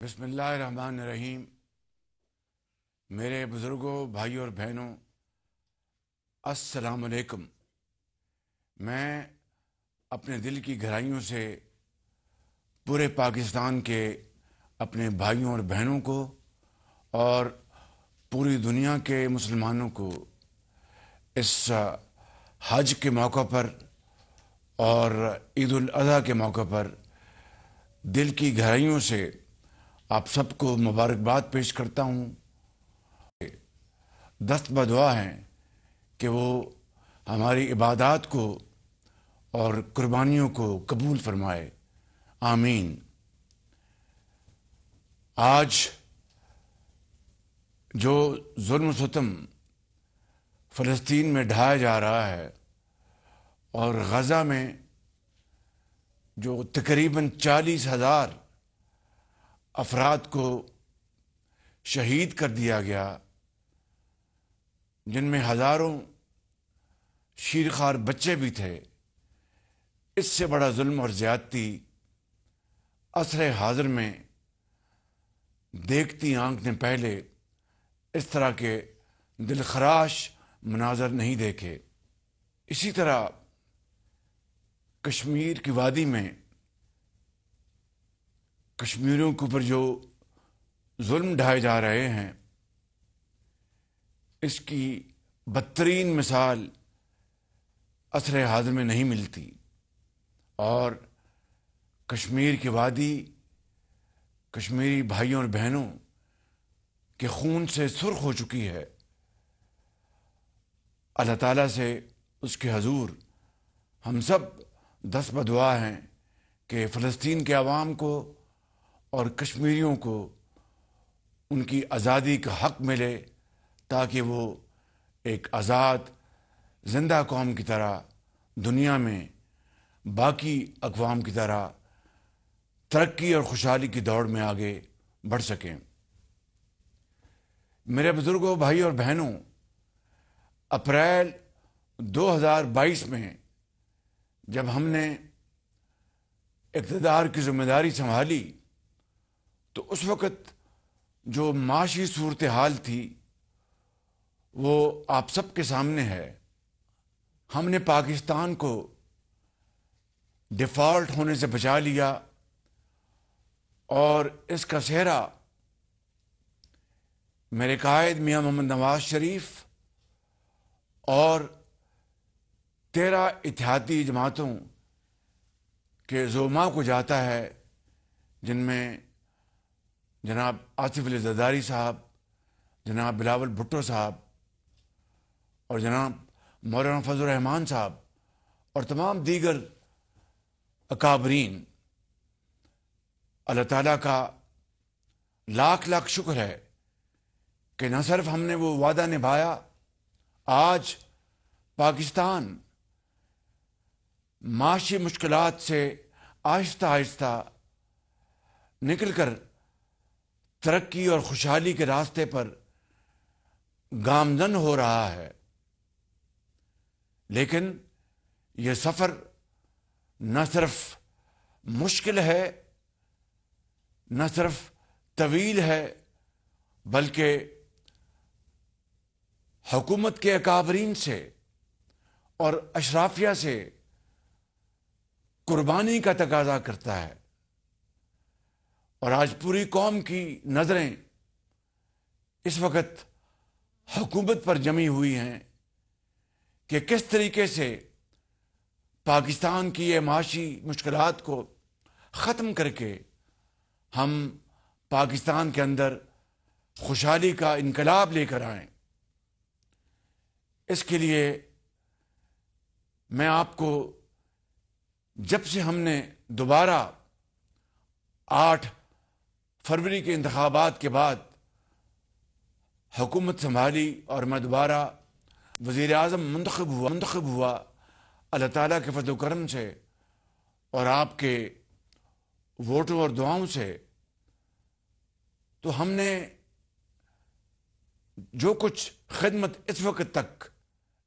بسم اللہ الرحمن الرحیم۔ میرے بزرگوں، بھائیوں اور بہنوں، السلام علیکم۔ میں اپنے دل کی گہرائیوں سے پورے پاکستان کے اپنے بھائیوں اور بہنوں کو اور پوری دنیا کے مسلمانوں کو اس حج کے موقع پر اور عید الاضحیٰ کے موقع پر دل کی گہرائیوں سے آپ سب کو مبارکباد پیش کرتا ہوں۔ دست بدعا ہیں کہ وہ ہماری عبادات کو اور قربانیوں کو قبول فرمائے، آمین۔ آج جو ظلم و ستم فلسطین میں ڈھایا جا رہا ہے اور غزہ میں جو تقریباً 40,000 افراد کو شہید کر دیا گیا، جن میں ہزاروں شیرخوار بچے بھی تھے، اس سے بڑا ظلم اور زیادتی عصر حاضر میں دیکھتی آنکھ نے پہلے اس طرح کے دلخراش مناظر نہیں دیکھے۔ اسی طرح کشمیر کی وادی میں کشمیریوں کے اوپر جو ظلم ڈھائے جا رہے ہیں، اس کی بدترین مثال عصر حاضر میں نہیں ملتی، اور کشمیر کی وادی کشمیری بھائیوں اور بہنوں کے خون سے سرخ ہو چکی ہے۔ اللہ تعالیٰ سے، اس کے حضور ہم سب دست بدعا ہیں کہ فلسطین کے عوام کو اور کشمیریوں کو ان کی آزادی کا حق ملے، تاکہ وہ ایک آزاد زندہ قوم کی طرح دنیا میں باقی اقوام کی طرح ترقی اور خوشحالی کی دوڑ میں آگے بڑھ سکیں۔ میرے بزرگوں، بھائی اور بہنوں، اپریل 2022 میں جب ہم نے اقتدار کی ذمہ داری سنبھالی تو اس وقت جو معاشی صورتحال تھی وہ آپ سب کے سامنے ہے۔ ہم نے پاکستان کو ڈیفالٹ ہونے سے بچا لیا، اور اس کا سہرا میرے قائد میاں محمد نواز شریف اور 13 اتحادی جماعتوں کے زعماء کو جاتا ہے، جن میں جناب آصف علی زرداری صاحب، جناب بلاول بھٹو صاحب اور جناب مولانا فضل الرحمان صاحب اور تمام دیگر اکابرین۔ اللہ تعالیٰ کا لاکھ لاکھ شکر ہے کہ نہ صرف ہم نے وہ وعدہ نبھایا، آج پاکستان معاشی مشکلات سے آہستہ آہستہ نکل کر ترقی اور خوشحالی کے راستے پر گامزن ہو رہا ہے، لیکن یہ سفر نہ صرف مشکل ہے، نہ صرف طویل ہے، بلکہ حکومت کے اکابرین سے اور اشرافیہ سے قربانی کا تقاضا کرتا ہے۔ اور آج پوری قوم کی نظریں اس وقت حکومت پر جمی ہوئی ہیں کہ کس طریقے سے پاکستان کی یہ معاشی مشکلات کو ختم کر کے ہم پاکستان کے اندر خوشحالی کا انقلاب لے کر آئیں۔ اس کے لیے میں آپ کو، جب سے ہم نے دوبارہ 8 فروری کے انتخابات کے بعد حکومت سنبھالی اور میں دوبارہ وزیر اعظم منتخب ہوا اللہ تعالیٰ کے فضل و کرم سے اور آپ کے ووٹوں اور دعاؤں سے، تو ہم نے جو کچھ خدمت اس وقت تک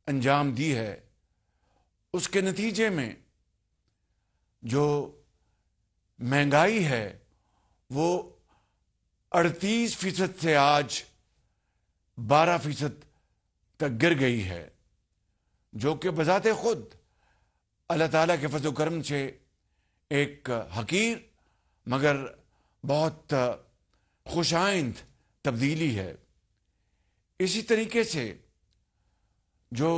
انجام دی ہے، اس کے نتیجے میں جو مہنگائی ہے وہ 38% سے آج 12% تک گر گئی ہے، جو کہ بذات خود اللہ تعالیٰ کے فضل و کرم سے ایک حقیر مگر بہت خوش آئند تبدیلی ہے۔ اسی طریقے سے جو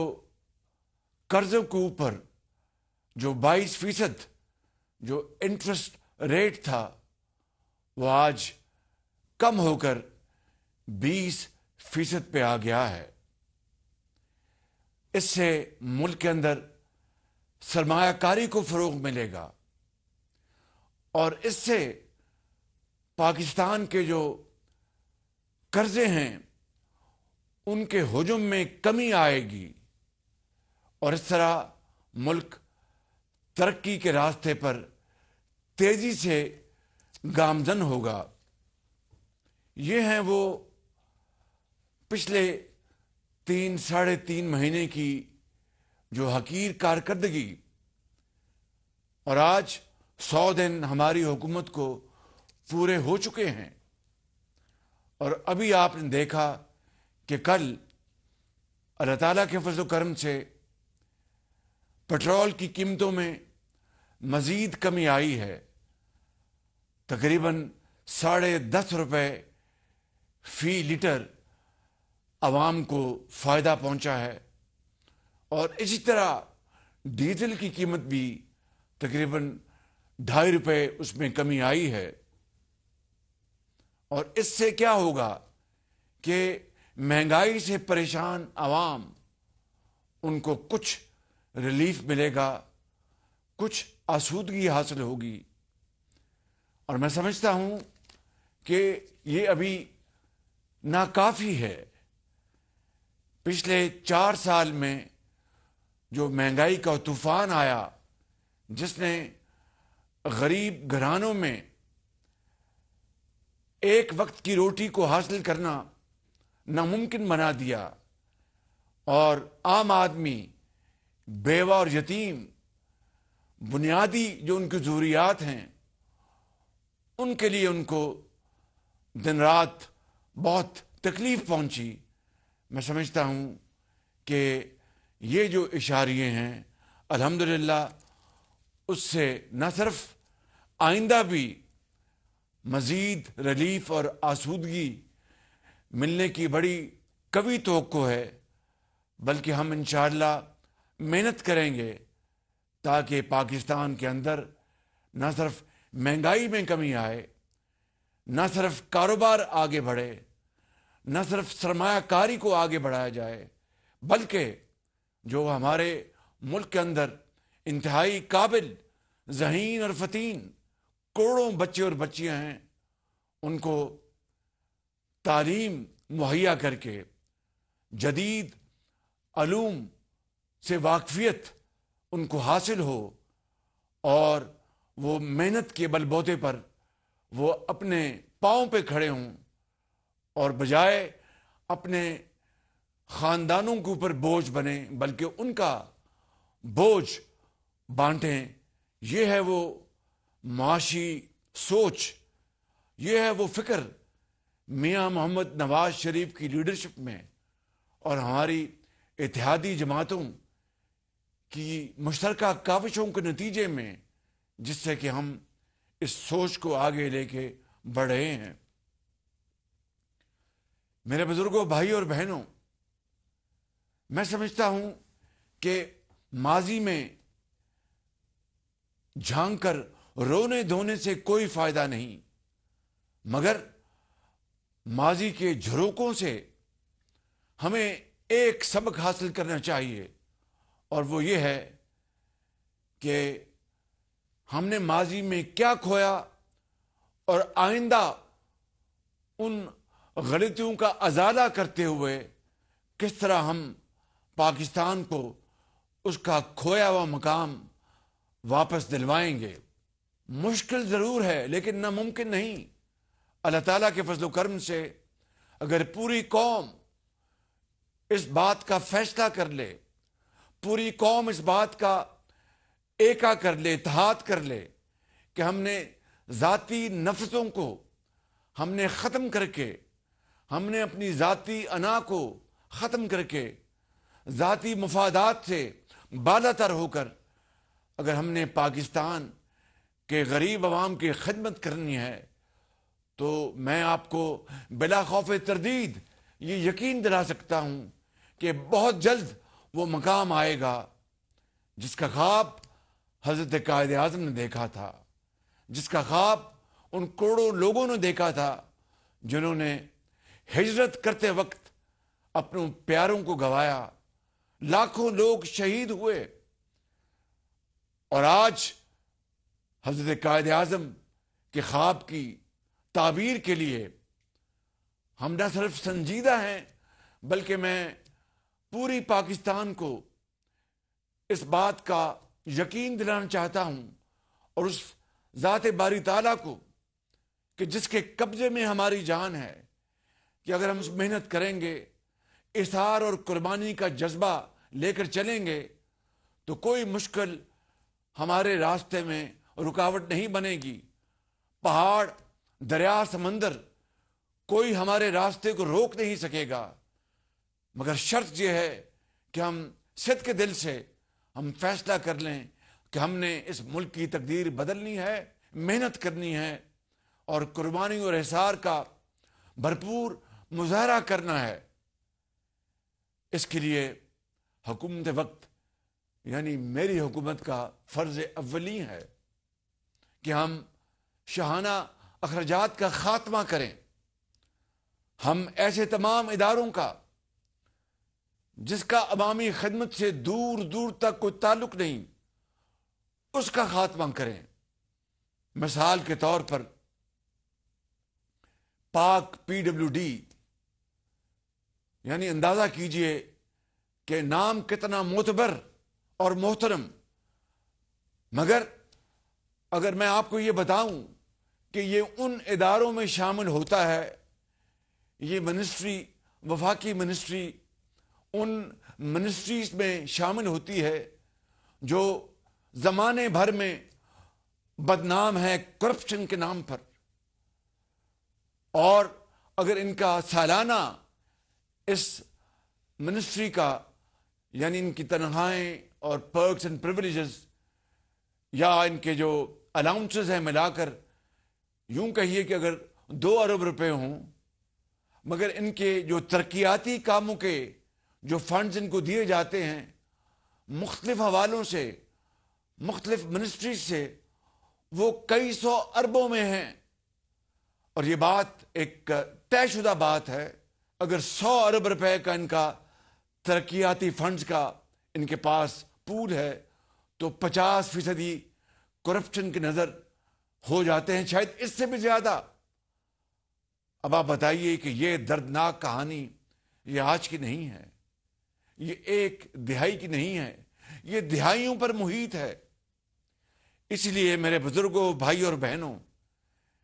قرضوں کے اوپر جو 22% جو انٹرسٹ ریٹ تھا، وہ آج کم ہو کر 20% پہ آ گیا ہے۔ اس سے ملک کے اندر سرمایہ کاری کو فروغ ملے گا، اور اس سے پاکستان کے جو قرضے ہیں ان کے حجم میں کمی آئے گی، اور اس طرح ملک ترقی کے راستے پر تیزی سے گامزن ہوگا۔ یہ ہیں وہ پچھلے 3-3.5 مہینے کی جو حقیر کارکردگی، اور آج 100 دن ہماری حکومت کو پورے ہو چکے ہیں۔ اور ابھی آپ نے دیکھا کہ کل اللہ تعالیٰ کے فضل و کرم سے پٹرول کی قیمتوں میں مزید کمی آئی ہے، تقریباً 10.5 روپے فی لیٹر عوام کو فائدہ پہنچا ہے، اور اسی طرح ڈیزل کی قیمت بھی تقریباً 2.5 روپے اس میں کمی آئی ہے۔ اور اس سے کیا ہوگا کہ مہنگائی سے پریشان عوام، ان کو کچھ ریلیف ملے گا، کچھ آسودگی حاصل ہوگی۔ اور میں سمجھتا ہوں کہ یہ ابھی ناکافی ہے۔ پچھلے 4 سال میں جو مہنگائی کا طوفان آیا، جس نے غریب گھرانوں میں ایک وقت کی روٹی کو حاصل کرنا ناممکن بنا دیا، اور عام آدمی، بیوہ اور یتیم، بنیادی جو ان کی ضروریات ہیں، ان کے لیے ان کو دن رات بہت تکلیف پہنچی۔ میں سمجھتا ہوں کہ یہ جو اشاریے ہیں، الحمدللہ اس سے نہ صرف آئندہ بھی مزید ریلیف اور آسودگی ملنے کی بڑی قوی توقع ہے، بلکہ ہم انشاءاللہ محنت کریں گے تاکہ پاکستان کے اندر نہ صرف مہنگائی میں کمی آئے، نہ صرف کاروبار آگے بڑھے، نہ صرف سرمایہ کاری کو آگے بڑھایا جائے، بلکہ جو ہمارے ملک کے اندر انتہائی قابل، ذہین اور فتین کروڑوں بچے اور بچیاں ہیں، ان کو تعلیم مہیا کر کے جدید علوم سے واقفیت ان کو حاصل ہو، اور وہ محنت کے بل بوتے پر وہ اپنے پاؤں پہ کھڑے ہوں، اور بجائے اپنے خاندانوں کے اوپر بوجھ بنے بلکہ ان کا بوجھ بانٹیں۔ یہ ہے وہ معاشی سوچ، یہ ہے وہ فکر میاں محمد نواز شریف کی لیڈرشپ میں اور ہماری اتحادی جماعتوں کی مشترکہ کاوشوں کے نتیجے میں، جس سے کہ ہم اس سوچ کو آگے لے کے بڑھ رہے ہیں۔ میرے بزرگوں، بھائی اور بہنوں، میں سمجھتا ہوں کہ ماضی میں جھانک کر رونے دھونے سے کوئی فائدہ نہیں، مگر ماضی کے جھروکوں سے ہمیں ایک سبق حاصل کرنا چاہیے، اور وہ یہ ہے کہ ہم نے ماضی میں کیا کھویا، اور آئندہ ان غلطیوں کا ازالہ کرتے ہوئے کس طرح ہم پاکستان کو اس کا کھویا ہوا مقام واپس دلوائیں گے۔ مشکل ضرور ہے لیکن ناممکن نہیں۔ اللہ تعالیٰ کے فضل و کرم سے اگر پوری قوم اس بات کا فیصلہ کر لے، پوری قوم اس بات کا ایکا کر لے، اتحاد کر لے کہ ہم نے ذاتی نفرتوں کو ہم نے ختم کر کے، ہم نے اپنی ذاتی انا کو ختم کر کے، ذاتی مفادات سے بالا تر ہو کر اگر ہم نے پاکستان کے غریب عوام کی خدمت کرنی ہے، تو میں آپ کو بلا خوف تردید یہ یقین دلا سکتا ہوں کہ بہت جلد وہ مقام آئے گا جس کا خواب حضرت قائد اعظم نے دیکھا تھا، جس کا خواب ان کروڑوں لوگوں نے دیکھا تھا جنہوں نے ہجرت کرتے وقت اپنے پیاروں کو گوایا، لاکھوں لوگ شہید ہوئے، اور آج حضرت قائد اعظم کے خواب کی تعبیر کے لیے ہم نہ صرف سنجیدہ ہیں، بلکہ میں پوری پاکستان کو اس بات کا یقین دلانا چاہتا ہوں، اور اس ذات باری تعالیٰ کو کہ جس کے قبضے میں ہماری جان ہے، کہ اگر ہم اس محنت کریں گے، اثار اور قربانی کا جذبہ لے کر چلیں گے، تو کوئی مشکل ہمارے راستے میں رکاوٹ نہیں بنے گی۔ پہاڑ، دریا، سمندر کوئی ہمارے راستے کو روک نہیں سکے گا، مگر شرط یہ ہے کہ ہم صدق کے دل سے ہم فیصلہ کر لیں کہ ہم نے اس ملک کی تقدیر بدلنی ہے، محنت کرنی ہے، اور قربانی اور احسار کا بھرپور مظاہرہ کرنا ہے۔ اس کے لیے حکومت وقت یعنی میری حکومت کا فرض اولی ہے کہ ہم شاہانہ اخراجات کا خاتمہ کریں۔ ہم ایسے تمام اداروں کا جس کا عوامی خدمت سے دور دور تک کوئی تعلق نہیں، اس کا خاتمہ کریں۔ مثال کے طور پر پاک PWD، یعنی اندازہ کیجئے کہ نام کتنا معتبر اور محترم، مگر اگر میں آپ کو یہ بتاؤں کہ یہ ان اداروں میں شامل ہوتا ہے، یہ منسٹری، وفاقی منسٹری ان منسٹریز میں شامل ہوتی ہے جو زمانے بھر میں بدنام ہے کرپشن کے نام پر، اور اگر ان کا سالانہ اس منسٹری کا یعنی ان کی تنخواہیں اور پرکس اینڈ پریویلیجز یا ان کے جو الاؤنسز ہیں ملا کر یوں کہیے کہ اگر 2 ارب روپے ہوں، مگر ان کے جو ترقیاتی کاموں کے جو فنڈز ان کو دیے جاتے ہیں مختلف حوالوں سے، مختلف منسٹریز سے، وہ کئی 100 اربوں میں ہیں۔ اور یہ بات ایک طے شدہ بات ہے، اگر 100 ارب روپے کا ان کا ترقیاتی فنڈز کا ان کے پاس پول ہے، تو 50% کرپشن کی نظر ہو جاتے ہیں، شاید اس سے بھی زیادہ۔ اب آپ بتائیے کہ یہ دردناک کہانی یہ آج کی نہیں ہے، یہ ایک دہائی کی نہیں ہے، یہ دہائیوں پر محیط ہے۔ اس لیے میرے بزرگوں، بھائی اور بہنوں،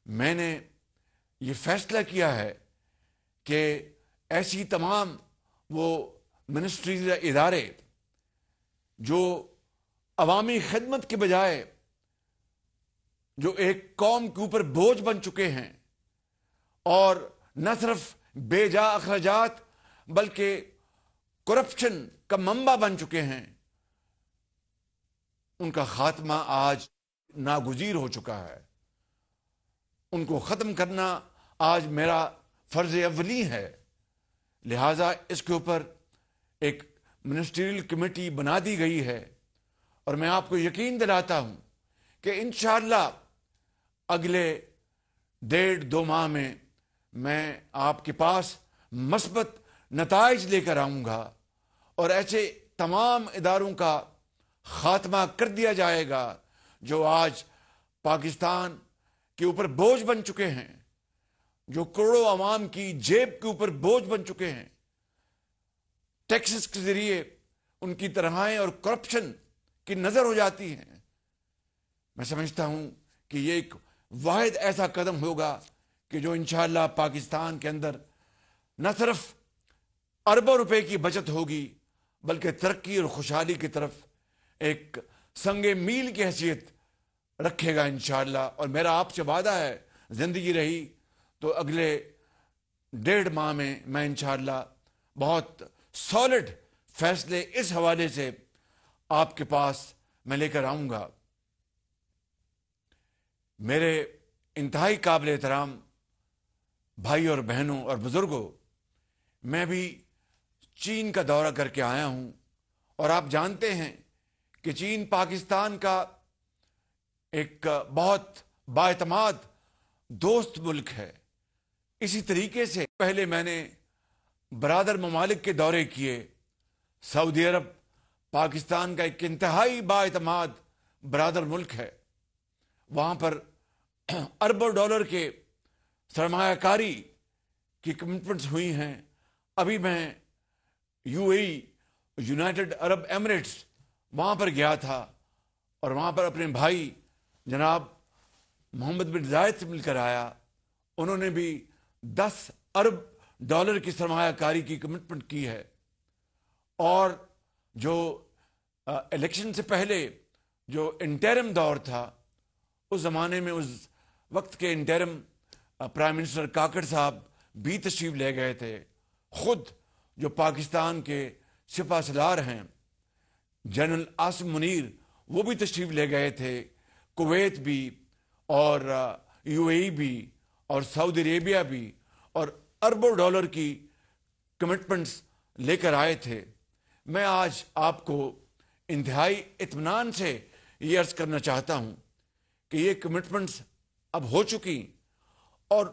میں نے یہ فیصلہ کیا ہے کہ ایسی تمام وہ منسٹریز یا ادارے جو عوامی خدمت کے بجائے جو ایک قوم کے اوپر بوجھ بن چکے ہیں، اور نہ صرف بے جا اخراجات بلکہ کرپشن کا منبع بن چکے ہیں، ان کا خاتمہ آج ناگزیر ہو چکا ہے۔ ان کو ختم کرنا آج میرا فرض اولی ہے، لہذا اس کے اوپر ایک منسٹریل کمیٹی بنا دی گئی ہے، اور میں آپ کو یقین دلاتا ہوں کہ انشاءاللہ اگلے 1.5-2 ماہ میں آپ کے پاس مثبت نتائج لے کر آؤں گا، اور ایسے تمام اداروں کا خاتمہ کر دیا جائے گا جو آج پاکستان کے اوپر بوجھ بن چکے ہیں، جو کروڑوں عوام کی جیب کے اوپر بوجھ بن چکے ہیں۔ ٹیکسز کے ذریعے ان کی تنخواہیں اور کرپشن کی نظر ہو جاتی ہیں۔ میں سمجھتا ہوں کہ یہ ایک واحد ایسا قدم ہوگا کہ جو انشاءاللہ پاکستان کے اندر نہ صرف اربوں روپے کی بچت ہوگی بلکہ ترقی اور خوشحالی کی طرف ایک سنگ میل کی حیثیت رکھے گا انشاءاللہ۔ اور میرا آپ سے وعدہ ہے، زندگی رہی تو اگلے 1.5 ماہ میں میں انشاءاللہ بہت سالڈ فیصلے اس حوالے سے آپ کے پاس میں لے کر آؤں گا۔ میرے انتہائی قابل احترام بھائی اور بہنوں اور بزرگوں، میں بھی چین کا دورہ کر کے آیا ہوں، اور آپ جانتے ہیں کہ چین پاکستان کا ایک بہت بااعتماد دوست ملک ہے۔ اسی طریقے سے پہلے میں نے برادر ممالک کے دورے کیے۔ سعودی عرب پاکستان کا ایک انتہائی بااعتماد برادر ملک ہے، وہاں پر اربوں ڈالر کے سرمایہ کاری کی کمٹمنٹس ہوئی ہیں۔ ابھی میں یونائٹڈ عرب ایمریٹس وہاں پر گیا تھا، اور وہاں پر اپنے بھائی جناب محمد بن زائد سے مل کر آیا۔ انہوں نے بھی 10 ارب ڈالر کی سرمایہ کاری کی کمٹمنٹ کی ہے، اور جو الیکشن سے پہلے جو انٹرم دور تھا، اس زمانے میں اس وقت کے انٹرم پرائم منسٹر کاکڑ صاحب بھی تشریف لے گئے تھے۔ خود جو پاکستان کے سپہ سالار ہیں جنرل عاصم منیر، وہ بھی تشریف لے گئے تھے۔ کویت بھی، اور بھی، اور سعودی عربیہ بھی، اور اربوں ڈالر کی کمٹمنٹس لے کر آئے تھے۔ میں آج آپ کو انتہائی اطمینان سے یہ عرض کرنا چاہتا ہوں کہ یہ کمٹمنٹس اب ہو چکی، اور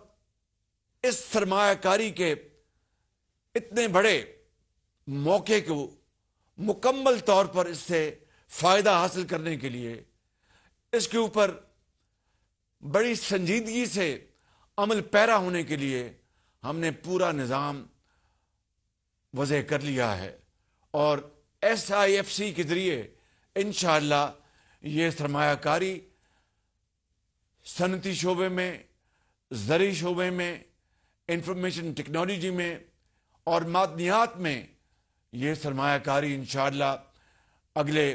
اس سرمایہ کاری کے اتنے بڑے موقع کو مکمل طور پر اس سے فائدہ حاصل کرنے کے لیے اس کے اوپر بڑی سنجیدگی سے عمل پیرا ہونے کے لیے ہم نے پورا نظام وضع کر لیا ہے، اور SIFC کے ذریعے انشاءاللہ یہ سرمایہ کاری صنعتی شعبے میں، زرعی شعبے میں، انفارمیشن ٹیکنالوجی میں اور معدنیات میں یہ سرمایہ کاری انشاءاللہ اگلے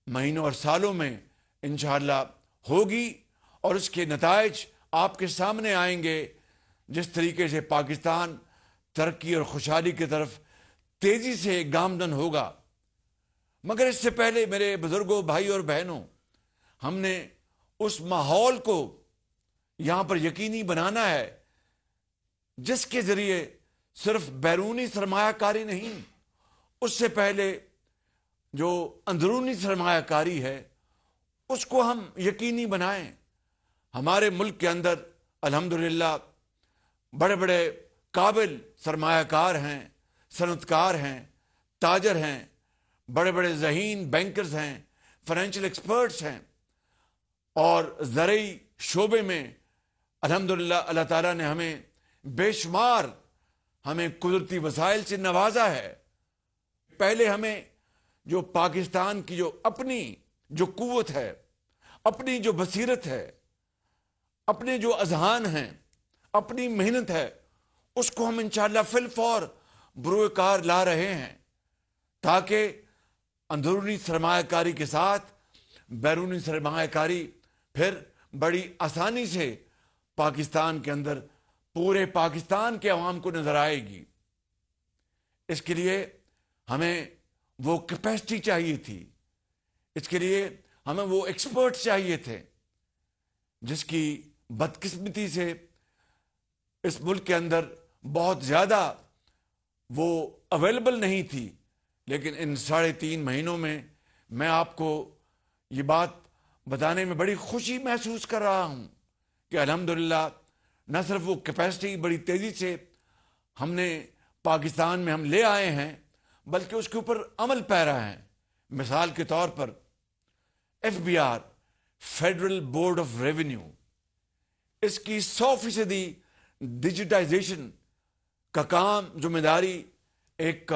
مہینوں اور سالوں میں انشاءاللہ ہوگی، اور اس کے نتائج آپ کے سامنے آئیں گے۔ جس طریقے سے پاکستان ترقی اور خوشحالی کی طرف تیزی سے گامزن ہوگا، مگر اس سے پہلے میرے بزرگوں، بھائی اور بہنوں، ہم نے اس ماحول کو یہاں پر یقینی بنانا ہے جس کے ذریعے صرف بیرونی سرمایہ کاری نہیں، اس سے پہلے جو اندرونی سرمایہ کاری ہے اس کو ہم یقینی بنائیں۔ ہمارے ملک کے اندر الحمدللہ بڑے بڑے قابل سرمایہ کار ہیں، صنعت کار ہیں، تاجر ہیں، بڑے بڑے ذہین بینکرز ہیں، فائنینشیل ایکسپرٹس ہیں، اور زرعی شعبے میں الحمدللہ اللہ تعالیٰ نے ہمیں بے شمار قدرتی وسائل سے نوازا ہے۔ پہلے ہمیں جو پاکستان کی جو اپنی جو قوت ہے، اپنی جو بصیرت ہے، اپنے جو اذہان ہیں، اپنی محنت ہے، اس کو ہم انشاءاللہ فی الفور بروئے کار لا رہے ہیں، تاکہ اندرونی سرمایہ کاری کے ساتھ بیرونی سرمایہ کاری پھر بڑی آسانی سے پاکستان کے اندر پورے پاکستان کے عوام کو نظر آئے گی۔ اس کے لیے ہمیں وہ کیپیسٹی چاہیے تھی، اس کے لیے ہمیں وہ ایکسپرٹ چاہیے تھے، جس کی بدقسمتی سے اس ملک کے اندر بہت زیادہ وہ اویلیبل نہیں تھی۔ لیکن ان 3.5 مہینوں میں میں آپ کو یہ بات بتانے میں بڑی خوشی محسوس کر رہا ہوں کہ الحمدللہ نہ صرف وہ کیپیسٹی بڑی تیزی سے ہم نے پاکستان میں ہم لے آئے ہیں، بلکہ اس کے اوپر عمل پیرا ہے۔ مثال کے طور پر FBR federal board of revenue, اس کی 100% ڈیجیٹائزیشن کا کام ذمہ داری ایک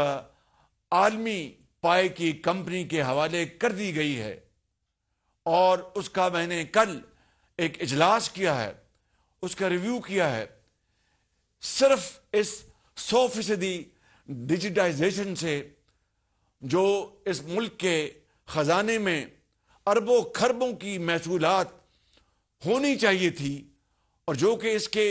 عالمی پائے کی کمپنی کے حوالے کر دی گئی ہے، اور اس کا میں نے کل ایک اجلاس کیا ہے، اس کا ریویو کیا ہے۔ صرف اس 100% ڈیجیٹائزیشن سے جو اس ملک کے خزانے میں اربوں کھربوں کی محصولات ہونی چاہیے تھی، اور جو کہ اس کے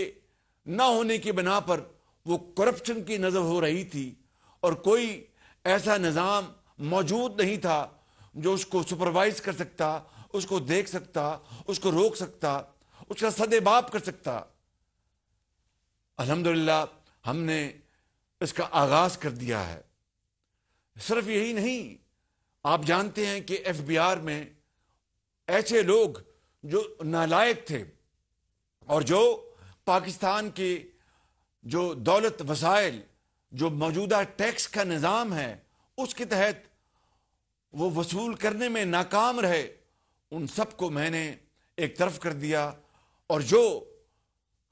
نہ ہونے کی بنا پر وہ کرپشن کی نظر ہو رہی تھی، اور کوئی ایسا نظام موجود نہیں تھا جو اس کو سپروائز کر سکتا، اس کو دیکھ سکتا، اس کو روک سکتا، اس کا سدباب کر سکتا۔ الحمدللہ ہم نے اس کا آغاز کر دیا ہے۔ صرف یہی نہیں، آپ جانتے ہیں کہ ایف بی آر میں ایسے لوگ جو نالائق تھے اور جو پاکستان کے جو دولت وسائل، جو موجودہ ٹیکس کا نظام ہے اس کے تحت وہ وصول کرنے میں ناکام رہے، ان سب کو میں نے ایک طرف کر دیا، اور جو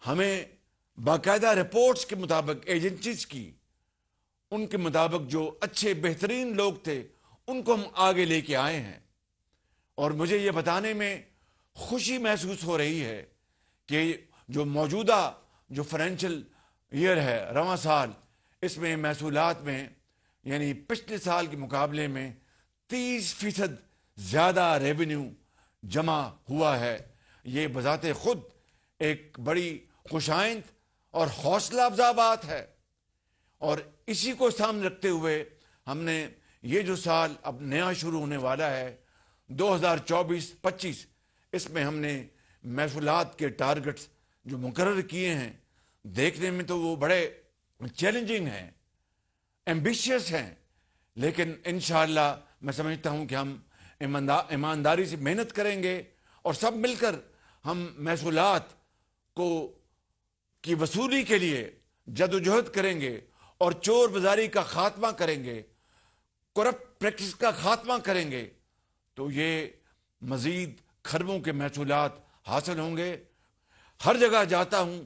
ہمیں باقاعدہ رپورٹس کے مطابق ایجنسیز کی، ان کے مطابق جو اچھے بہترین لوگ تھے ان کو ہم آگے لے کے آئے ہیں۔ اور مجھے یہ بتانے میں خوشی محسوس ہو رہی ہے کہ جو موجودہ جو فائنینشیل ایئر ہے، رواں سال، اس میں محصولات میں یعنی پچھلے سال کے مقابلے میں 30% زیادہ ریونیو جمع ہوا ہے۔ یہ بذات خود ایک بڑی خوشائند اور حوصلہ افزا بات ہے، اور اسی کو سامنے رکھتے ہوئے ہم نے یہ جو سال اب نیا شروع ہونے والا ہے 2024-25، اس میں ہم نے محصولات کے ٹارگٹس جو مقرر کیے ہیں، دیکھنے میں تو وہ بڑے چیلنجنگ ہیں، ایمبیشیس ہیں، لیکن انشاءاللہ میں سمجھتا ہوں کہ ہم ایمانداری سے محنت کریں گے، اور سب مل کر ہم محصولات کی وصولی کے لیے جدوجہد کریں گے، اور چور بازاری کا خاتمہ کریں گے، کرپٹ پریکٹس کا خاتمہ کریں گے، تو یہ مزید کھربوں کے محصولات حاصل ہوں گے۔ ہر جگہ جاتا ہوں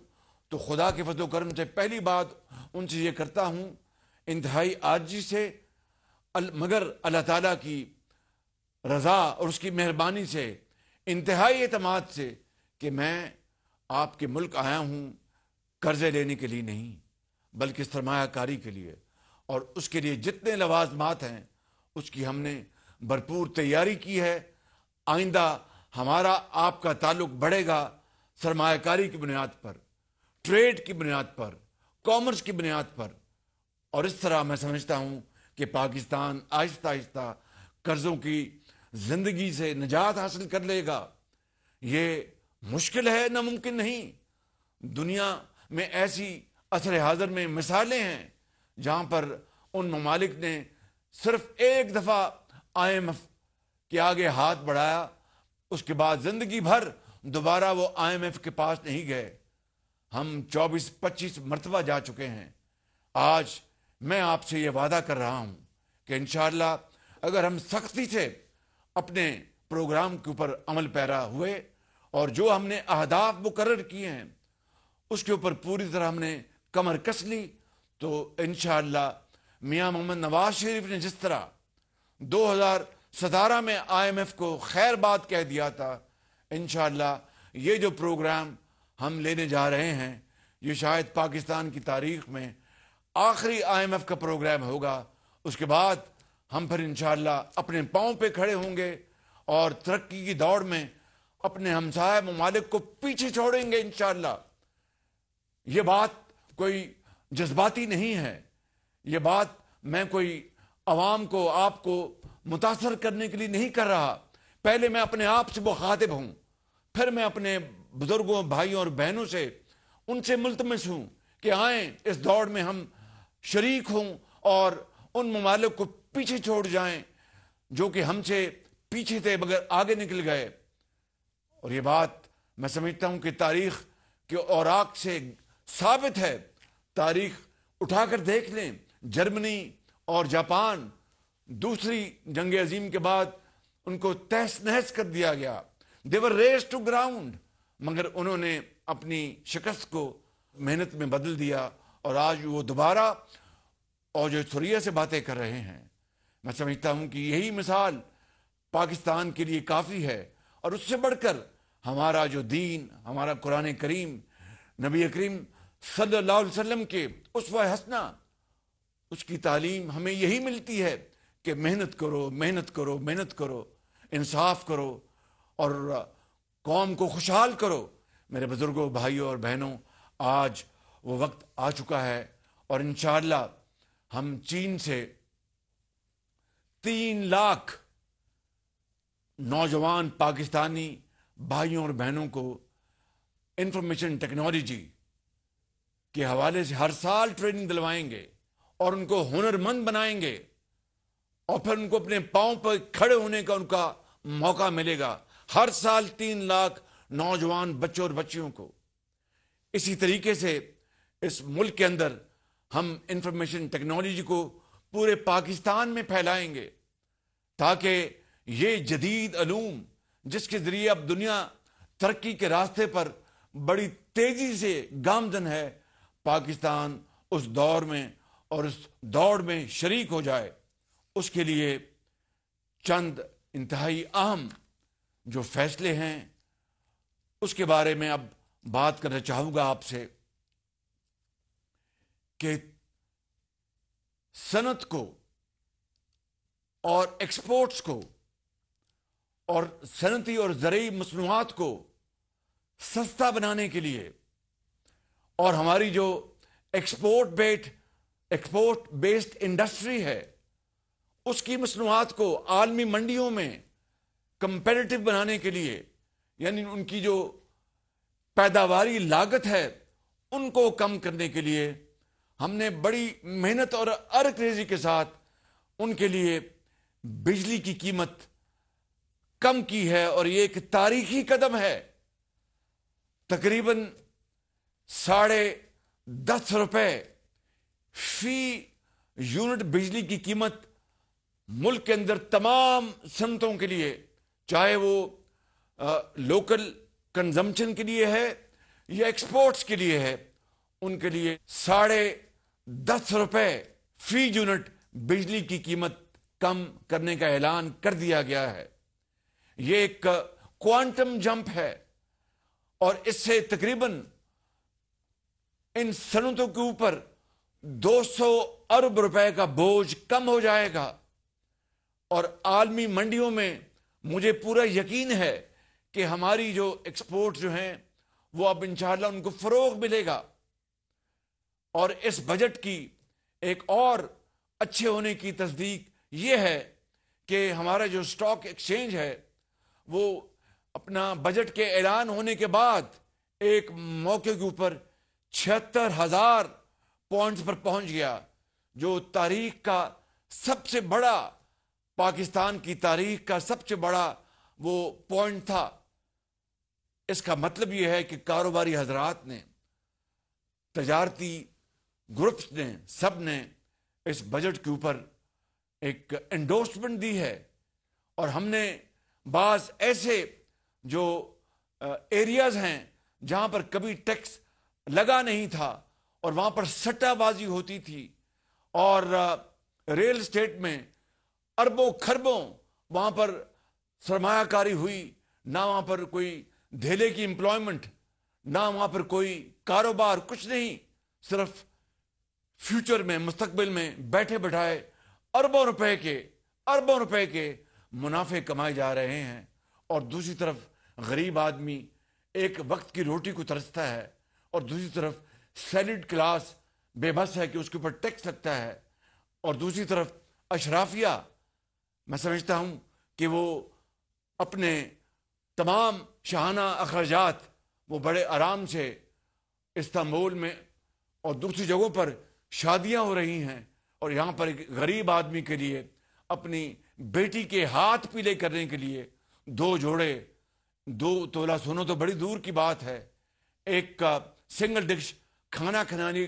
تو خدا کے فضل و کرم سے پہلی بات ان سے یہ کرتا ہوں، انتہائی عاجزی سے، مگر اللہ تعالیٰ کی رضا اور اس کی مہربانی سے، انتہائی اعتماد سے، کہ میں آپ کے ملک آیا ہوں قرضے لینے کے لیے نہیں، بلکہ سرمایہ کاری کے لیے، اور اس کے لیے جتنے لوازمات ہیں اس کی ہم نے بھرپور تیاری کی ہے۔ آئندہ ہمارا آپ کا تعلق بڑھے گا سرمایہ کاری کی بنیاد پر، ٹریڈ کی بنیاد پر، کامرس کی بنیاد پر، اور اس طرح میں سمجھتا ہوں کہ پاکستان آہستہ آہستہ قرضوں کی زندگی سے نجات حاصل کر لے گا۔ یہ مشکل ہے، ناممکن نہیں۔ دنیا میں ایسی عصر حاضر میں مثالیں ہیں جہاں پر ان ممالک نے صرف ایک دفعہ IMF کے آگے ہاتھ بڑھایا، اس کے بعد زندگی بھر دوبارہ وہ IMF کے پاس نہیں گئے۔ ہم 24-25 مرتبہ جا چکے ہیں۔ آج میں آپ سے یہ وعدہ کر رہا ہوں کہ انشاءاللہ اگر ہم سختی سے اپنے پروگرام کے اوپر عمل پیرا ہوئے اور جو ہم نے اہداف مقرر کیے ہیں اس کے اوپر پوری طرح ہم نے کمر کس لی، تو انشاءاللہ میاں محمد نواز شریف نے جس طرح 2017 میں IMF کو خیر بات کہہ دیا تھا، انشاءاللہ یہ جو پروگرام ہم لینے جا رہے ہیں یہ شاید پاکستان کی تاریخ میں آخری IMF کا پروگرام ہوگا۔ اس کے بعد ہم پھر انشاءاللہ اپنے پاؤں پہ کھڑے ہوں گے اور ترقی کی دوڑ میں اپنے ہمسایہ ممالک کو پیچھے چھوڑیں گے انشاءاللہ۔ یہ بات کوئی جذباتی نہیں ہے، یہ بات میں کوئی عوام کو، آپ کو متاثر کرنے کے لیے نہیں کر رہا۔ پہلے میں اپنے آپ سے مخاطب ہوں، پھر میں اپنے بزرگوں، بھائیوں اور بہنوں سے ان سے ملتمس ہوں کہ آئیں اس دوڑ میں ہم شریک ہوں اور ان ممالک کو پیچھے چھوڑ جائیں جو کہ ہم سے پیچھے تھے مگر آگے نکل گئے۔ اور یہ بات میں سمجھتا ہوں کہ تاریخ کے اوراق سے ثابت ہے۔ تاریخ اٹھا کر دیکھ لیں، جرمنی اور جاپان دوسری جنگ عظیم کے بعد ان کو تہس نہس کر دیا گیا، they were raised to ground، مگر انہوں نے اپنی شکست کو محنت میں بدل دیا، اور آج وہ دوبارہ اور جو سوریہ سے باتیں کر رہے ہیں۔ میں سمجھتا ہوں کہ یہی مثال پاکستان کے لیے کافی ہے، اور اس سے بڑھ کر ہمارا جو دین، ہمارا قرآن کریم، نبی کریم صلی اللہ علیہ وسلم کے اسوہ حسنہ، اس کی تعلیم ہمیں یہی ملتی ہے کہ محنت کرو، محنت کرو، محنت کرو، انصاف کرو اور قوم کو خوشحال کرو۔ میرے بزرگوں، بھائیوں اور بہنوں، آج وہ وقت آ چکا ہے اور انشاءاللہ ہم چین سے 3 لاکھ نوجوان پاکستانی بھائیوں اور بہنوں کو انفارمیشن ٹیکنالوجی کے حوالے سے ہر سال ٹریننگ دلوائیں گے اور ان کو ہنرمند بنائیں گے اور پھر ان کو اپنے پاؤں پر کھڑے ہونے کا ان کا موقع ملے گا. ہر سال 3 لاکھ نوجوان بچوں اور بچیوں کو. اسی طریقے سے اس ملک کے اندر ہم انفارمیشن ٹیکنالوجی کو پورے پاکستان میں پھیلائیں گے تاکہ یہ جدید علوم جس کے ذریعے اب دنیا ترقی کے راستے پر بڑی تیزی سے گامزن ہے، پاکستان اس دور میں اور اس دوڑ میں شریک ہو جائے. اس کے لیے چند انتہائی اہم جو فیصلے ہیں اس کے بارے میں اب بات کرنا چاہوں گا آپ سے کہ صنعت کو اور ایکسپورٹس کو اور صنعتی اور زرعی مصنوعات کو سستا بنانے کے لیے اور ہماری جو ایکسپورٹ بیسڈ انڈسٹری ہے اس کی مصنوعات کو عالمی منڈیوں میں کمپیٹیٹو بنانے کے لیے، یعنی ان کی جو پیداواری لاگت ہے ان کو کم کرنے کے لیے ہم نے بڑی محنت اور ارک ریزی کے ساتھ ان کے لیے بجلی کی قیمت کم کی ہے اور یہ ایک تاریخی قدم ہے. تقریباً 10.5 روپے فی یونٹ بجلی کی قیمت ملک کے اندر تمام صنعتوں کے لیے، چاہے وہ لوکل کنزمپشن کے لیے ہے یا ایکسپورٹس کے لیے ہے، ان کے لیے 10.5 روپے فی یونٹ بجلی کی قیمت کم کرنے کا اعلان کر دیا گیا ہے. یہ ایک کوانٹم جمپ ہے اور اس سے تقریباً ان صنعتوں کے اوپر 200 ارب روپے کا بوجھ کم ہو جائے گا اور عالمی منڈیوں میں مجھے پورا یقین ہے کہ ہماری جو ایکسپورٹ جو ہیں وہ اب انشاءاللہ ان کو فروغ ملے گا. اور اس بجٹ کی ایک اور اچھے ہونے کی تصدیق یہ ہے کہ ہمارا جو سٹاک ایکسچینج ہے وہ اپنا بجٹ کے اعلان ہونے کے بعد ایک موقع کے اوپر 76,000 پوائنٹس پر پہنچ گیا، جو تاریخ کا سب سے بڑا، پاکستان کی تاریخ کا سب سے بڑا وہ پوائنٹ تھا. اس کا مطلب یہ ہے کہ کاروباری حضرات نے، تجارتی گروپس نے، سب نے اس بجٹ کے اوپر ایک انڈورسمنٹ دی ہے اور ہم نے بعض ایسے جو ایریاز ہیں جہاں پر کبھی ٹیکس لگا نہیں تھا اور وہاں پر سٹہ بازی ہوتی تھی اور ریل اسٹیٹ میں اربوں کھربوں وہاں پر سرمایہ کاری ہوئی، نہ وہاں پر کوئی دھیلے کی امپلائمنٹ، نہ وہاں پر کوئی کاروبار، کچھ نہیں، صرف فیوچر میں، مستقبل میں بیٹھے بٹھائے اربوں روپے کے منافع کمائے جا رہے ہیں. اور دوسری طرف غریب آدمی ایک وقت کی روٹی کو ترستا ہے اور دوسری طرف سیلڈ کلاس بے بس ہے کہ اس کے اوپر ٹیکس لگتا ہے اور دوسری طرف اشرافیہ، میں سمجھتا ہوں کہ وہ اپنے تمام شاہانہ اخراجات وہ بڑے آرام سے استنبول میں اور دوسری جگہوں پر شادیاں ہو رہی ہیں اور یہاں پر ایک غریب آدمی کے لیے اپنی بیٹی کے ہاتھ پیلے کرنے کے لیے 2 تولہ سونا تو بڑی دور کی بات ہے، ایک سنگل ڈش کھانا کھلانے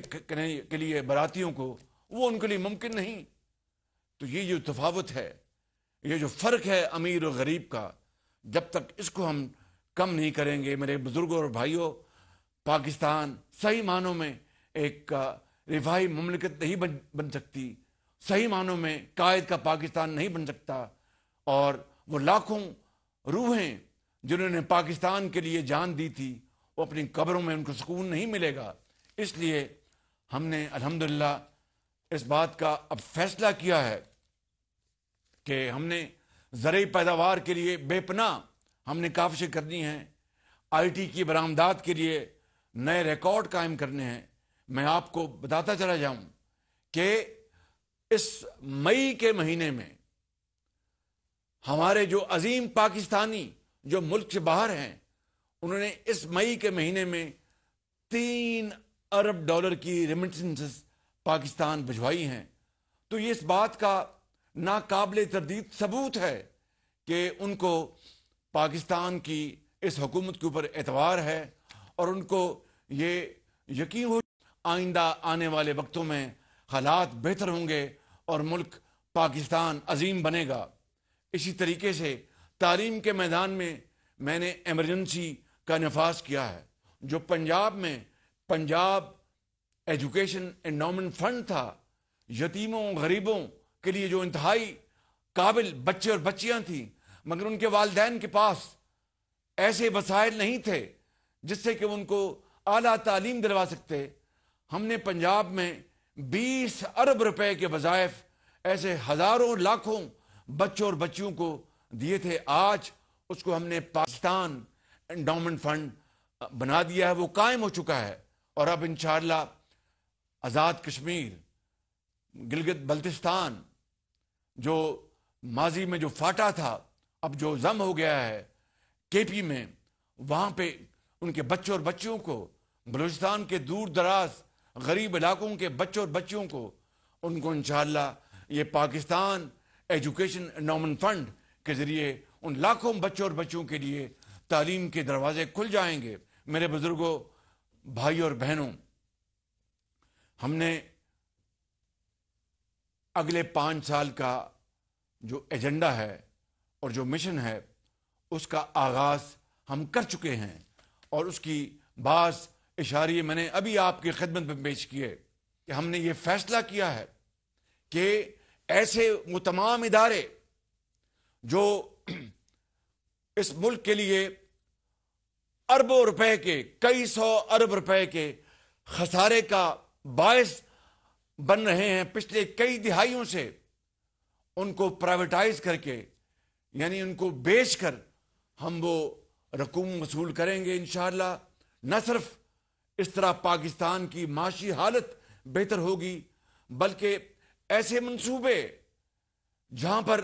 کے لیے براتیوں کو، وہ ان کے لیے ممکن نہیں. تو یہ جو تفاوت ہے، یہ جو فرق ہے امیر اور غریب کا، جب تک اس کو ہم کم نہیں کریں گے میرے بزرگوں اور بھائیوں، پاکستان صحیح معنوں میں ایک رفاہی مملکت نہیں بن سکتی، صحیح معنوں میں قائد کا پاکستان نہیں بن سکتا. اور وہ لاکھوں روحیں جنہوں نے پاکستان کے لیے جان دی تھی وہ اپنی قبروں میں ان کو سکون نہیں ملے گا. اس لیے ہم نے الحمدللہ اس بات کا اب فیصلہ کیا ہے کہ ہم نے زرعی پیداوار کے لیے بے پناہ ہم نے کاوشیں کرنی ہیں، آئی ٹی کی برآمدات کے لیے نئے ریکارڈ قائم کرنے ہیں، میں آپ کو بتاتا چلا جاؤں کہ اس مئی کے مہینے میں ہمارے جو عظیم پاکستانی جو ملک سے باہر ہیں، انہوں نے اس مئی کے مہینے میں 3 ارب ڈالر کی ریمیٹنسز پاکستان بھجوائی ہیں. تو یہ اس بات کا ناقابل تردید ثبوت ہے کہ ان کو پاکستان کی اس حکومت کے اوپر اعتبار ہے، اور ان کو یہ یقین ہو آئندہ آنے والے وقتوں میں حالات بہتر ہوں گے اور ملک پاکستان عظیم بنے گا. اسی طریقے سے تعلیم کے میدان میں نے ایمرجنسی کا نفاذ کیا ہے. جو پنجاب میں پنجاب ایجوکیشن انڈومنٹ فنڈ تھا، یتیموں غریبوں کے لیے جو انتہائی قابل بچے اور بچیاں تھیں، مگر ان کے والدین کے پاس ایسے وسائل نہیں تھے جس سے کہ ان کو اعلیٰ تعلیم دلوا سکتے. ہم نے پنجاب میں 20 ارب روپے کے وظائف ایسے ہزاروں لاکھوں بچوں اور بچیوں کو دیے تھے. آج اس کو ہم نے پاکستان انڈومنٹ فنڈ بنا دیا ہے، وہ قائم ہو چکا ہے. اور اب انشاءاللہ آزاد کشمیر، گلگت بلتستان، جو ماضی میں جو فاٹا تھا اب جو ضم ہو گیا ہے کے پی میں، وہاں پہ ان کے بچوں اور بچیوں کو، بلوچستان کے دور دراز غریب علاقوں کے بچوں اور بچیوں کو، ان کو انشاءاللہ یہ پاکستان ایجوکیشن انڈومنٹ فنڈ کے ذریعے ان لاکھوں بچوں اور بچیوں کے لیے تعلیم کے دروازے کھل جائیں گے. میرے بزرگوں، بھائی اور بہنوں، ہم نے اگلے 5 سال کا جو ایجنڈا ہے اور جو مشن ہے، اس کا آغاز ہم کر چکے ہیں، اور اس کی بعض اشاریے میں نے ابھی آپ کی خدمت میں پیش کیے کہ ہم نے یہ فیصلہ کیا ہے کہ ایسے وہ تمام ادارے جو اس ملک کے لیے اربوں روپے کے، کئی 100 ارب روپے کے خسارے کا باعث بن رہے ہیں پچھلے کئی دہائیوں سے، ان کو پرائیویٹائز کر کے، یعنی ان کو بیچ کر ہم وہ رقوم وصول کریں گے انشاءاللہ. نہ صرف اس طرح پاکستان کی معاشی حالت بہتر ہوگی، بلکہ ایسے منصوبے جہاں پر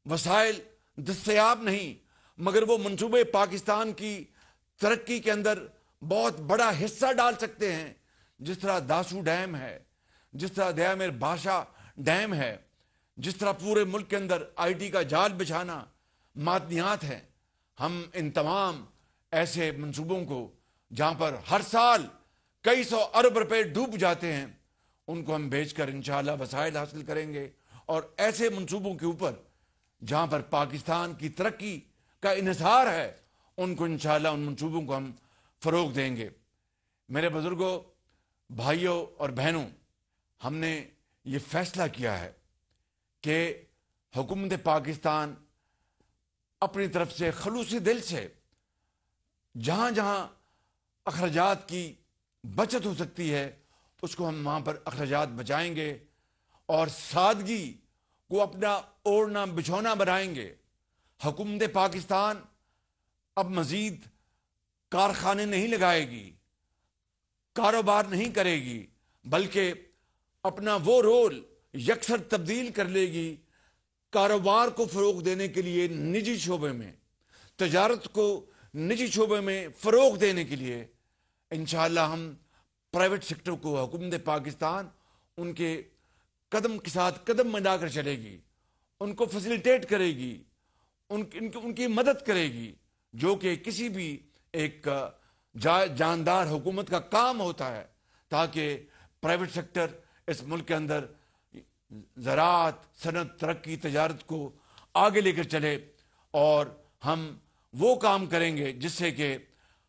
وسائل دستیاب نہیں، مگر وہ منصوبے پاکستان کی ترقی کے اندر بہت بڑا حصہ ڈال سکتے ہیں، جس طرح داسو ڈیم ہے، جس طرح دیامیر بھاشا ڈیم ہے، جس طرح پورے ملک کے اندر آئی ٹی کا جال بچھانا، معدنیات ہیں. ہم ان تمام ایسے منصوبوں کو جہاں پر ہر سال کئی 100 ارب روپے ڈوب جاتے ہیں، ان کو ہم بیچ کر انشاءاللہ وسائل حاصل کریں گے، اور ایسے منصوبوں کے اوپر جہاں پر پاکستان کی ترقی کا انحصار ہے، ان کو انشاءاللہ ان منصوبوں کو ہم فروغ دیں گے. میرے بزرگوں، بھائیوں اور بہنوں، ہم نے یہ فیصلہ کیا ہے کہ حکومت پاکستان اپنی طرف سے خلوصی دل سے جہاں جہاں اخراجات کی بچت ہو سکتی ہے، اس کو ہم وہاں پر اخراجات بچائیں گے، اور سادگی کو اپنا اوڑھنا بچھونا بنائیں گے. حکومت پاکستان اب مزید کارخانے نہیں لگائے گی، کاروبار نہیں کرے گی، بلکہ اپنا وہ رول یکسر تبدیل کر لے گی کاروبار کو فروغ دینے کے لیے، نجی شعبے میں تجارت کو نجی شعبے میں فروغ دینے کے لیے. انشاءاللہ ہم پرائیویٹ سیکٹر کو، حکومت پاکستان ان کے قدم کے ساتھ قدم ملا کر چلے گی، ان کو فیسیلیٹیٹ کرے گی، ان کی مدد کرے گی، جو کہ کسی بھی ایک جاندار حکومت کا کام ہوتا ہے، تاکہ پرائیویٹ سیکٹر اس ملک کے اندر زراعت، صنعت، ترقی، تجارت کو آگے لے کر چلے، اور ہم وہ کام کریں گے جس سے کہ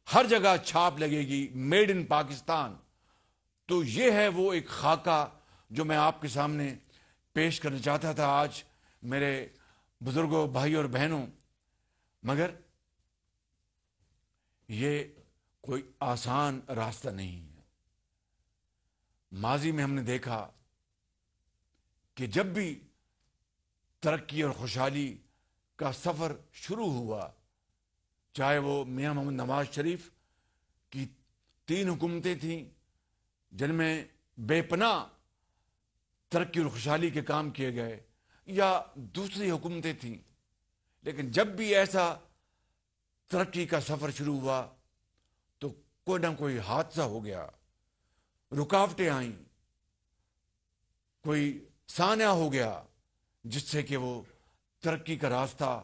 ہر جگہ چھاپ لگے گی میڈ ان پاکستان. تو یہ ہے وہ ایک خاکہ جو میں آپ کے سامنے پیش کرنا چاہتا تھا آج میرے بزرگوں، بھائی اور بہنوں. مگر یہ کوئی آسان راستہ نہیں ہے. ماضی میں ہم نے دیکھا کہ جب بھی ترقی اور خوشحالی کا سفر شروع ہوا، چاہے وہ میاں محمد نواز شریف کی 3 حکومتیں تھیں، جن میں بے پناہ ترقی اور خوشحالی کے کام کیے گئے، یا دوسری حکومتیں تھیں، لیکن جب بھی ایسا ترقی کا سفر شروع ہوا تو کوئی نہ کوئی حادثہ ہو گیا، رکاوٹیں آئیں، کوئی سانحہ ہو گیا جس سے کہ وہ ترقی کا راستہ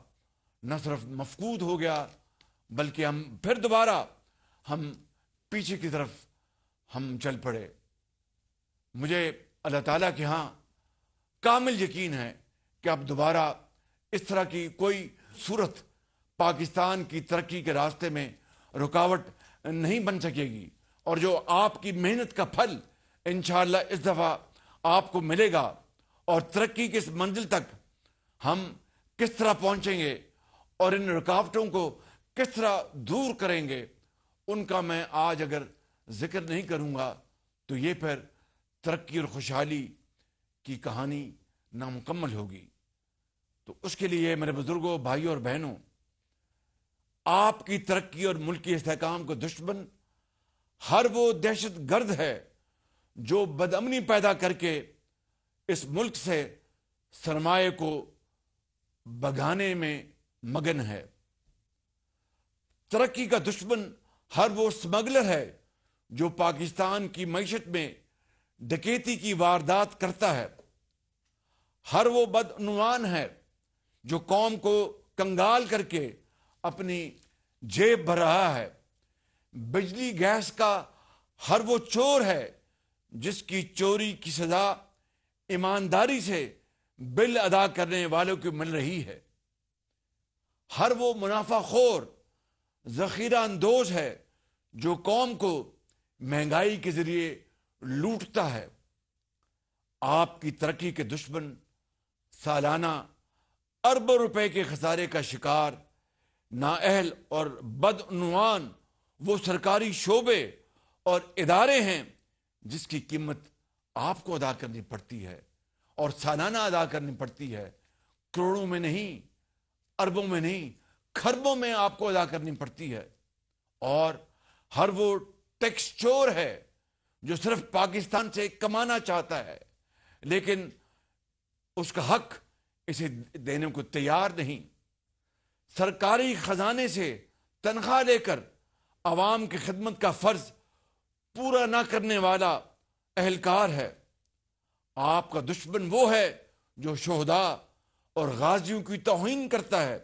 نہ صرف مفقود ہو گیا بلکہ ہم پھر دوبارہ ہم پیچھے کی طرف ہم چل پڑے۔ مجھے اللہ تعالیٰ کے ہاں کامل یقین ہے کہ اب دوبارہ اس طرح کی کوئی صورت پاکستان کی ترقی کے راستے میں رکاوٹ نہیں بن سکے گی، اور جو آپ کی محنت کا پھل انشاءاللہ اس دفعہ آپ کو ملے گا، اور ترقی کی اس منزل تک ہم کس طرح پہنچیں گے اور ان رکاوٹوں کو کس طرح دور کریں گے، ان کا میں آج اگر ذکر نہیں کروں گا تو یہ پھر ترقی اور خوشحالی کی کہانی نامکمل ہوگی۔ تو اس کے لیے میرے بزرگوں، بھائیوں اور بہنوں، آپ کی ترقی اور ملکی استحکام کو دشمن ہر وہ دہشت گرد ہے جو بدامنی پیدا کر کے اس ملک سے سرمایہ کو بگانے میں مگن ہے۔ ترقی کا دشمن ہر وہ اسمگلر ہے جو پاکستان کی معیشت میں ڈکیتی کی واردات کرتا ہے۔ ہر وہ بدعنوان ہے جو قوم کو کنگال کر کے اپنی جیب بھر رہا ہے۔ بجلی گیس کا ہر وہ چور ہے جس کی چوری کی سزا ایمانداری سے بل ادا کرنے والوں کو مل رہی ہے۔ ہر وہ منافع خور ذخیرہ اندوز ہے جو قوم کو مہنگائی کے ذریعے لوٹتا ہے۔ آپ کی ترقی کے دشمن سالانہ اربوں روپے کے خسارے کا شکار نااہل اور بدعنوان وہ سرکاری شعبے اور ادارے ہیں جس کی قیمت آپ کو ادا کرنی پڑتی ہے، اور سالانہ ادا کرنی پڑتی ہے، کروڑوں میں نہیں، اربوں میں نہیں، کھربوں میں آپ کو ادا کرنی پڑتی ہے۔ اور ہر وہ ٹیکس چور ہے جو صرف پاکستان سے کمانا چاہتا ہے لیکن اس کا حق اسے دینے کو تیار نہیں۔ سرکاری خزانے سے تنخواہ لے کر عوام کی خدمت کا فرض پورا نہ کرنے والا اہلکار ہے۔ آپ کا دشمن وہ ہے جو شہداء اور غازیوں کی توہین کرتا ہے۔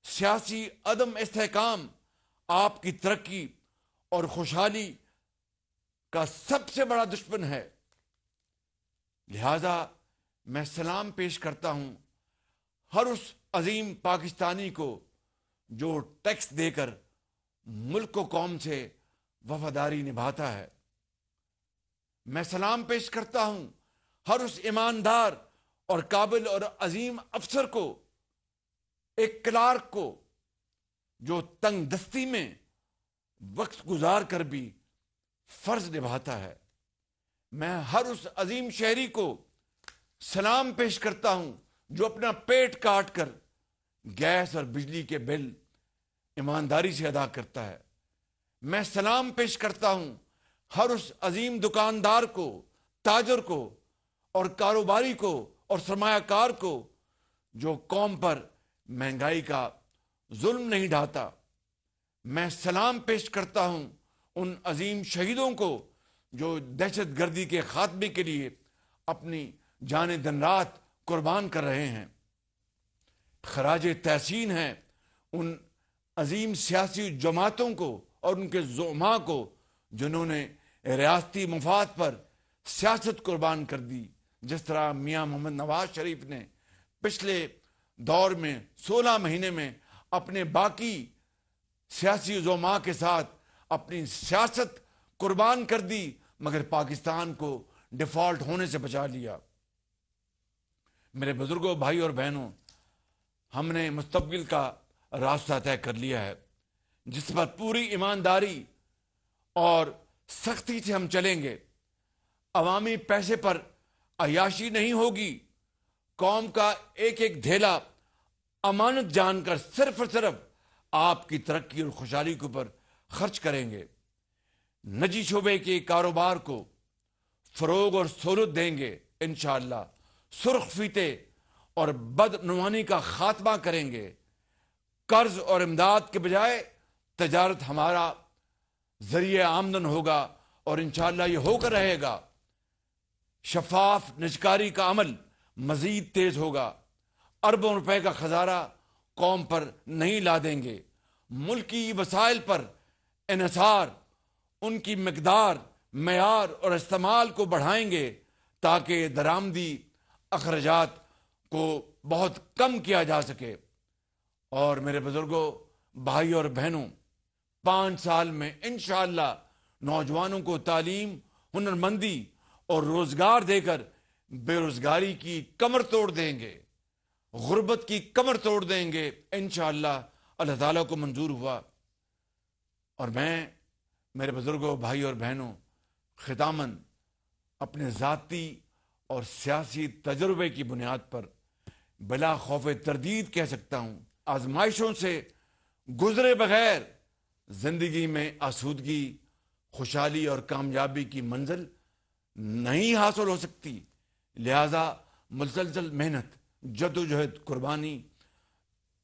سیاسی عدم استحکام آپ کی ترقی اور خوشحالی کا سب سے بڑا دشمن ہے۔ لہذا میں سلام پیش کرتا ہوں ہر اس عظیم پاکستانی کو جو ٹیکس دے کر ملک و قوم سے وفاداری نبھاتا ہے۔ میں سلام پیش کرتا ہوں ہر اس ایماندار اور قابل اور عظیم افسر کو، ایک کلارک کو، جو تنگ دستی میں وقت گزار کر بھی فرض نبھاتا ہے۔ میں ہر اس عظیم شہری کو سلام پیش کرتا ہوں جو اپنا پیٹ کاٹ کر گیس اور بجلی کے بل ایمانداری سے ادا کرتا ہے۔ میں سلام پیش کرتا ہوں ہر اس عظیم دکاندار کو، تاجر کو اور کاروباری کو اور سرمایہ کار کو جو قوم پر مہنگائی کا ظلم نہیں ڈھاتا۔ میں سلام پیش کرتا ہوں ان عظیم شہیدوں کو جو دہشت گردی کے خاتمے کے لیے اپنی جانیں دن رات قربان کر رہے ہیں۔ خراج تحسین ہے ان عظیم سیاسی جماعتوں کو اور ان کے زعماء کو جنہوں نے ریاستی مفاد پر سیاست قربان کر دی، جس طرح میاں محمد نواز شریف نے پچھلے دور میں 16 مہینے میں اپنے باقی سیاسی زعماء کے ساتھ اپنی سیاست قربان کر دی مگر پاکستان کو ڈیفالٹ ہونے سے بچا لیا۔ میرے بزرگوں، بھائی اور بہنوں، ہم نے مستقبل کا راستہ طے کر لیا ہے جس پر پوری ایمانداری اور سختی سے ہم چلیں گے۔ عوامی پیسے پر عیاشی نہیں ہوگی۔ قوم کا ایک ایک دھیلا امانت جان کر صرف اور صرف آپ کی ترقی اور خوشحالی کے اوپر خرچ کریں گے۔ نجی شعبے کے کاروبار کو فروغ اور سہولت دیں گے انشاءاللہ. سرخ فیتے اور بدعنوانی کا خاتمہ کریں گے. قرض اور امداد کے بجائے تجارت ہمارا ذریعہ آمدن ہوگا اور انشاءاللہ یہ ہو کر رہے گا. شفاف نجکاری کا عمل مزید تیز ہوگا. اربوں روپے کا خزانہ قوم پر نہیں لا دیں گے. ملکی وسائل پر انحصار، ان کی مقدار، معیار اور استعمال کو بڑھائیں گے تاکہ درآمدی اخراجات کو بہت کم کیا جا سکے. اور میرے بزرگوں، بھائی اور بہنوں، 5 سال میں انشاءاللہ نوجوانوں کو تعلیم، ہنرمندی اور روزگار دے کر بے روزگاری کی کمر توڑ دیں گے، غربت کی کمر توڑ دیں گے انشاءاللہ. اللہ تعالیٰ کو منظور ہوا. اور میں میرے بزرگوں، بھائی اور بہنوں، ختاماً اپنے ذاتی اور سیاسی تجربے کی بنیاد پر بلا خوف تردید کہہ سکتا ہوں، آزمائشوں سے گزرے بغیر زندگی میں آسودگی، خوشحالی اور کامیابی کی منزل نہیں حاصل ہو سکتی. لہذا مسلسل محنت، جدوجہد، قربانی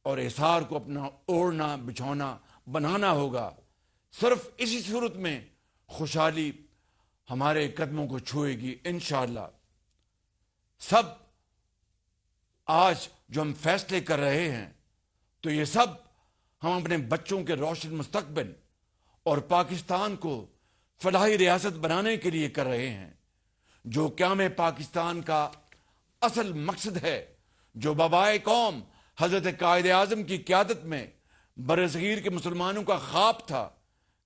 اور احسار کو اپنا اوڑھنا بچھونا بنانا ہوگا. صرف اسی صورت میں خوشحالی ہمارے قدموں کو چھوئے گی انشاءاللہ. سب آج جو ہم فیصلے کر رہے ہیں تو یہ سب ہم اپنے بچوں کے روشن مستقبل اور پاکستان کو فلاحی ریاست بنانے کے لیے کر رہے ہیں، جو قیام پاکستان کا اصل مقصد ہے، جو بابائے قوم حضرت قائد اعظم کی قیادت میں برصغیر کے مسلمانوں کا خواب تھا،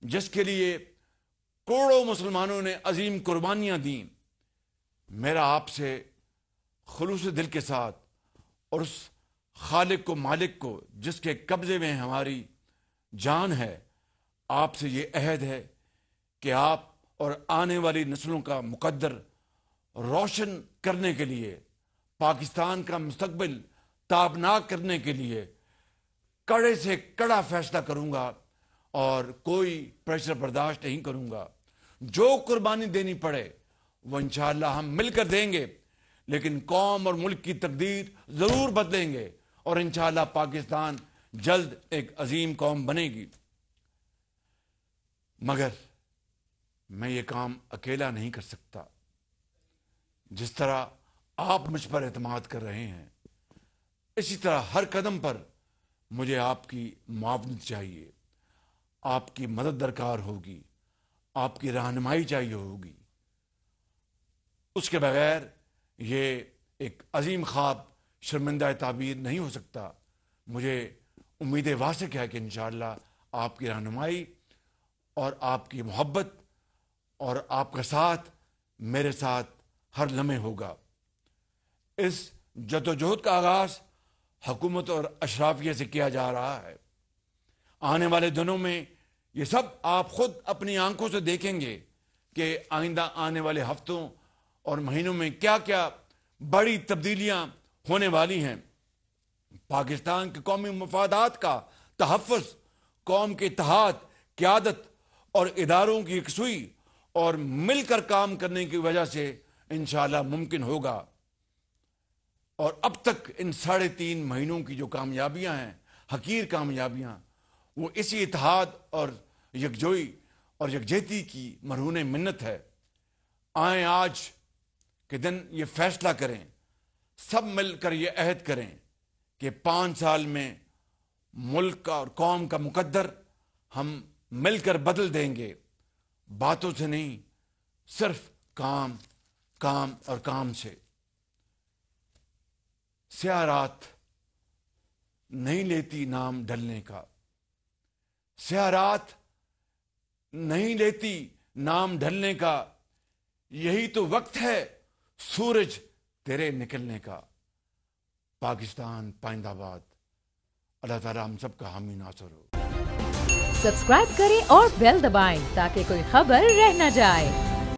جس کے لیے کروڑوں مسلمانوں نے عظیم قربانیاں دیں. میرا آپ سے خلوص دل کے ساتھ اور اس خالق کو، مالک کو، جس کے قبضے میں ہماری جان ہے، آپ سے یہ عہد ہے کہ آپ اور آنے والی نسلوں کا مقدر روشن کرنے کے لیے، پاکستان کا مستقبل تابناک کرنے کے لیے کڑے سے کڑا فیصلہ کروں گا اور کوئی پریشر برداشت نہیں کروں گا. جو قربانی دینی پڑے وہ انشاءاللہ ہم مل کر دیں گے، لیکن قوم اور ملک کی تقدیر ضرور بدلیں گے اور انشاءاللہ پاکستان جلد ایک عظیم قوم بنے گی. مگر میں یہ کام اکیلا نہیں کر سکتا. جس طرح آپ مجھ پر اعتماد کر رہے ہیں، اسی طرح ہر قدم پر مجھے آپ کی معاونت چاہیے، آپ کی مدد درکار ہوگی، آپ کی رہنمائی چاہیے ہوگی. اس کے بغیر یہ ایک عظیم خواب شرمندہ تعبیر نہیں ہو سکتا. مجھے امید واثق ہے کہ انشاءاللہ آپ کی رہنمائی اور آپ کی محبت اور آپ کا ساتھ میرے ساتھ ہر لمحے ہوگا. اس جدوجہد کا آغاز حکومت اور اشرافیہ سے کیا جا رہا ہے. آنے والے دنوں میں یہ سب آپ خود اپنی آنکھوں سے دیکھیں گے کہ آئندہ آنے والے ہفتوں اور مہینوں میں کیا کیا بڑی تبدیلیاں ہونے والی ہیں. پاکستان کے قومی مفادات کا تحفظ، قوم کے اتحاد، قیادت اور اداروں کی یکسوئی اور مل کر کام کرنے کی وجہ سے انشاءاللہ ممکن ہوگا. اور اب تک ان 3.5 مہینوں کی جو کامیابیاں ہیں، حقیر کامیابیاں، وہ اسی اتحاد اور یکجوئی اور یکجہتی کی مرہون منت ہے. آئیں آج کے دن یہ فیصلہ کریں، سب مل کر یہ عہد کریں کہ 5 سال میں ملک اور قوم کا مقدر ہم مل کر بدل دیں گے. باتوں سے نہیں، صرف کام، کام اور کام سے. سیاہ رات نہیں لیتی نام ڈھلنے کا، سیاہ رات نہیں لیتی نام ڈھلنے کا، یہی تو وقت ہے سورج تیرے نکلنے کا. پاکستان پائندہ باد. اللہ تعالیٰ ہم سب کا حامی ناصر ہو. سبسکرائب کریں اور بیل دبائیں تاکہ کوئی خبر رہ نہ جائے.